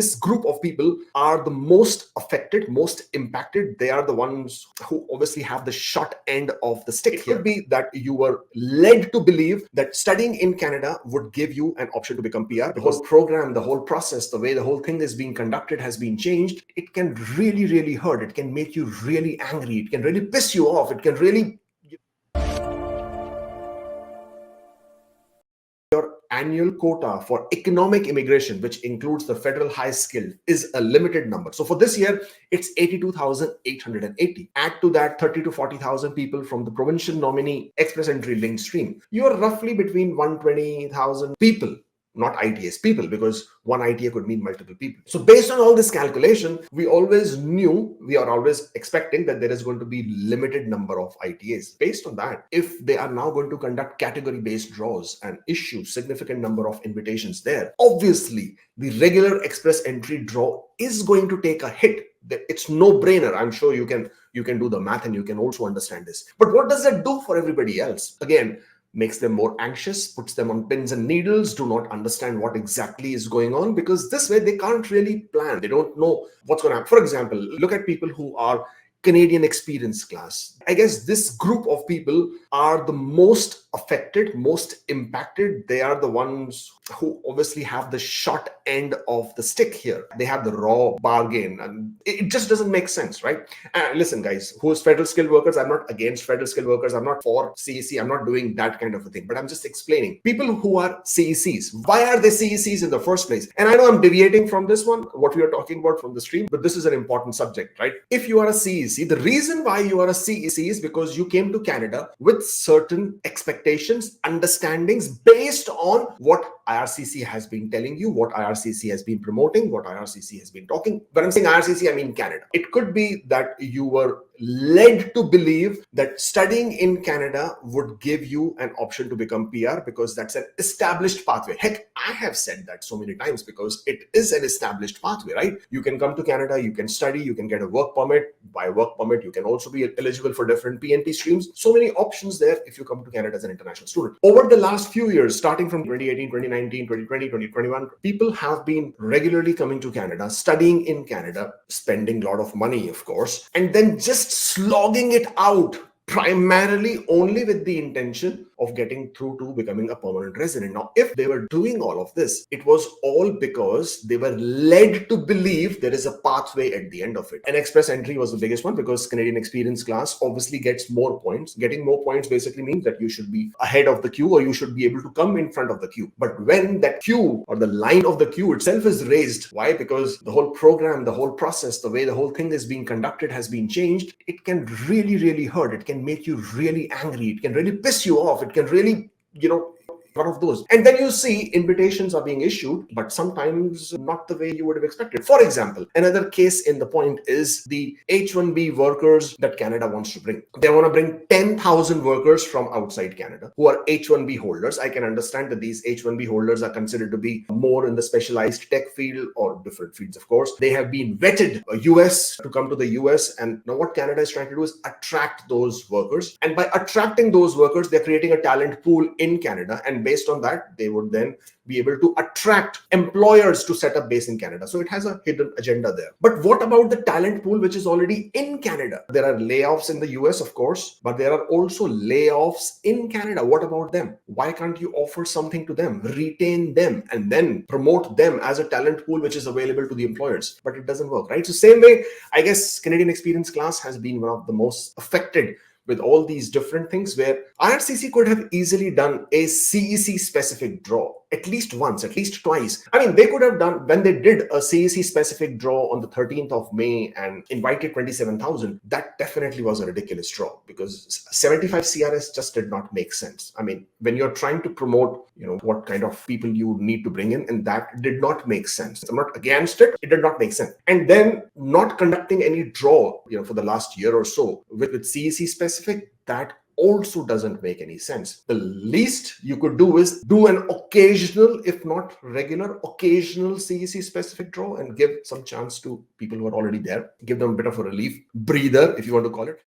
This group of people are the most affected, most impacted. They are the ones who obviously have the short end of the stick. It could be that you were led to believe that studying in Canada would give you an option to become PR. The whole program, the whole process, the way the whole thing is being conducted has been changed. It can really, really hurt. It can make you really angry. It can really piss you off. It can really annual quota for economic immigration, which includes the federal high skilled, is a limited number. So for this year, it's 82,880. Add to that 30 to 40,000 people from the provincial nominee express entry linked stream. You are roughly between 120,000 people, not ITAs people, because one ITA could mean multiple people. So based on all this calculation, we are always expecting that there is going to be limited number of ITAs. Based on that, if they are now going to conduct category-based draws and issue significant number of invitations there, obviously the regular express entry draw is going to take a hit. It's no-brainer. I'm sure you can do the math and you can also understand this. But what does that do for everybody else? Again, makes them more anxious, puts them on pins and needles, do not understand what exactly is going on, because this way they can't really plan. They don't know what's going to happen. For example, look at people who are Canadian experience class. I guess this group of people are the most affected, most impacted. They are the ones who obviously have the short end of the stick here. They have the raw bargain, and it just doesn't make sense, right? And listen, guys, who's federal skilled workers? I'm not against federal skilled workers. I'm not for CEC. I'm not doing that kind of a thing, but I'm just explaining. People who are CECs, why are they CECs in the first place? And I know I'm deviating from this one, what we are talking about from the stream, but this is an important subject, right? If you are a CEC, the reason why you are a CEC is because you came to Canada with certain expectations, understandings based on what IRCC has been telling you, what IRCC has been promoting, what IRCC has been talking. When I'm saying IRCC, I mean Canada. It could be that you were led to believe that studying in Canada would give you an option to become PR because that's an established pathway. Heck, I have said that so many times because it is an established pathway, right? You can come to Canada, you can study, you can get a work permit. By work permit, you can also be eligible for different PNP streams. So many options there if you come to Canada as an international student. Over the last few years, starting from 2018, 2019, 2020, 2021, people have been regularly coming to Canada, studying in Canada, spending a lot of money, of course, and then just slogging it out primarily only with the intention of getting through to becoming a permanent resident. Now, if they were doing all of this, it was all because they were led to believe there is a pathway at the end of it. An express entry was the biggest one because Canadian experience class obviously gets more points. Getting more points basically means that you should be ahead of the queue or you should be able to come in front of the queue. But when that queue or the line of the queue itself is raised, why? Because the whole program, the whole process, the way the whole thing is being conducted has been changed. It can really, really hurt. It can make you really angry. It can really piss you off. It can really, one of those. And then you see invitations are being issued, but sometimes not the way you would have expected. For example, another case in the point is the H-1B workers that Canada wants to bring. They want to bring 10,000 workers from outside Canada who are H-1B holders. I can understand that these H-1B holders are considered to be more in the specialized tech field or different fields, of course. They have been vetted US to come to the US. And now what Canada is trying to do is attract those workers. And by attracting those workers, they're creating a talent pool in Canada. And based on that, they would then be able to attract employers to set up base in Canada. So it has a hidden agenda there. But what about the talent pool which is already in Canada? There are layoffs in the US, of course, but there are also layoffs in Canada. What about them? Why can't you offer something to them, retain them, and then promote them as a talent pool which is available to the employers? But it doesn't work, right? So same way, I guess Canadian experience class has been one of the most affected with all these different things where IRCC could have easily done a CEC specific draw at least once, at least twice. I mean, they could have done, when they did a CEC specific draw on the 13th of May and invited 27,000, that definitely was a ridiculous draw because 75 CRS just did not make sense. I mean, when you're trying to promote, what kind of people you need to bring in, and that did not make sense. I'm not against it. It did not make sense. And then not conducting any draw, for the last year or so with CEC specific, that also doesn't make any sense. The least you could do is do an occasional, if not regular, occasional CEC specific draw and give some chance to people who are already there. Give them a bit of a relief breather, if you want to call it.